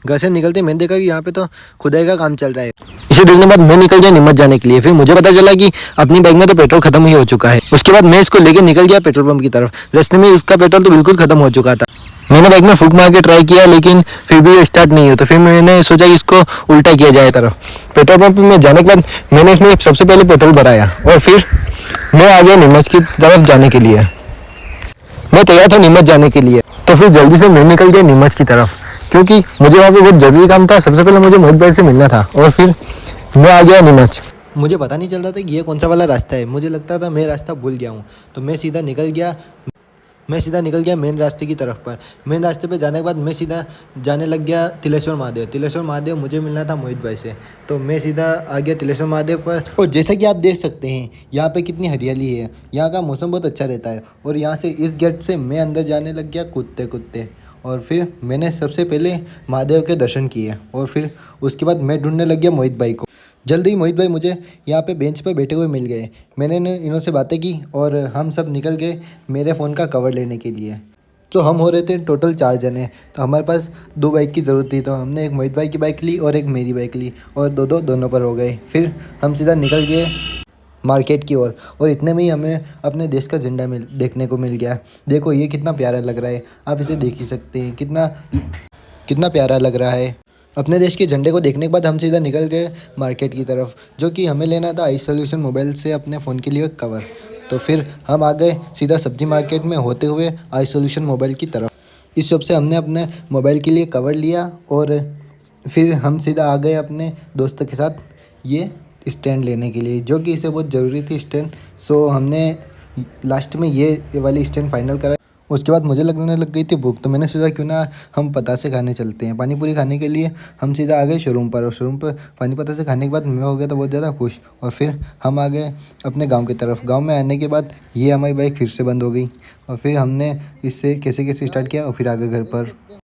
घर से निकलते मैंने देखा कि यहाँ पे तो खुदाई का काम चल रहा है। इसे देखने के बाद मैं निकल गया नीमच जाने के लिए। फिर मुझे पता चला कि अपनी बाइक में तो पेट्रोल खत्म ही हो चुका है। उसके बाद मैं इसको लेके निकल गया पेट्रोल पंप की तरफ। रास्ते में इसका पेट्रोल तो बिल्कुल खत्म हो चुका था। मैंने बाइक में फूंक मार के ट्राई किया लेकिन फिर भी स्टार्ट नहीं हुआ। तो फिर मैंने सोचा कि इसको उल्टा किया जाए तरफ। पेट्रोल पंप में जाने के बाद मैंने इसमें सबसे पहले पेट्रोल भराया और फिर मैं आ गया नीमच की तरफ जाने के लिए। मैं तैयार था नीमच जाने के लिए, तो फिर जल्दी से मैं निकल गया नीमच की तरफ क्योंकि मुझे वहाँ पे बहुत ज़रूरी काम था। सबसे पहले मुझे मोहित भाई से मिलना था और फिर मैं आ गया नीमच। मुझे पता नहीं चल रहा था कि ये कौन सा वाला रास्ता है। मुझे लगता था मैं रास्ता भूल गया हूँ, तो मैं सीधा निकल गया मेन रास्ते की तरफ पर। मेन रास्ते पे जाने के बाद मैं सीधा जाने लग गया तिलेश्वर महादेव मुझे मिलना था मोहित भाई से, तो मैं सीधा आ गया तिलेश्वर महादेव पर। और जैसा कि आप देख सकते हैं यहाँ पे कितनी हरियाली है, यहाँ का मौसम बहुत अच्छा रहता है। और यहाँ से इस गेट से मैं अंदर जाने लग गया कूदते और फिर मैंने सबसे पहले महादेव के दर्शन किए और फिर उसके बाद मैं ढूंढने लग गया मोहित भाई को। जल्दी ही मोहित भाई मुझे यहाँ पे बेंच पर बैठे हुए मिल गए। मैंने इन्हों से बातें की और हम सब निकल गए मेरे फ़ोन का कवर लेने के लिए। तो हम हो रहे थे टोटल 4 जने, तो हमारे पास 2 बाइक की ज़रूरत थी। तो हमने एक मोहित भाई की बाइक ली और एक मेरी बाइक ली और दोनों पर हो गए। फिर हम सीधा निकल गए मार्केट की ओर और इतने में ही हमें अपने देश का झंडा देखने को मिल गया। देखो ये कितना प्यारा लग रहा है, आप इसे देख ही सकते हैं कितना प्यारा लग रहा है। अपने देश के झंडे को देखने के बाद हम सीधा निकल गए मार्केट की तरफ, जो कि हमें लेना था आई सॉल्यूशन मोबाइल से अपने फ़ोन के लिए एक कवर। तो फिर हम आ गए सीधा सब्जी मार्केट में होते हुए आई सॉल्यूशन मोबाइल की तरफ। इस शॉप से हमने अपने मोबाइल के लिए कवर लिया और फिर हम सीधा आ गए अपने दोस्तों के साथ ये स्टैंड लेने के लिए, जो कि इसे बहुत ज़रूरी थी स्टैंड। सो हमने लास्ट में ये वाली स्टैंड फाइनल करा। उसके बाद मुझे लगने लग गई थी भूख, तो मैंने सोचा क्यों ना हम पतासे खाने चलते हैं। पानी पूरी खाने के लिए हम सीधा आ गए शोरूम पर और शोरूम पर पानी पतासे खाने के बाद मैं हो गया था बहुत ज़्यादा खुश। और फिर हम आ गए अपने गांव की तरफ। गांव में आने के बाद ये हमारी बाइक फिर से बंद हो गई और फिर हमने इससे कैसे स्टार्ट किया और फिर आ गए घर पर।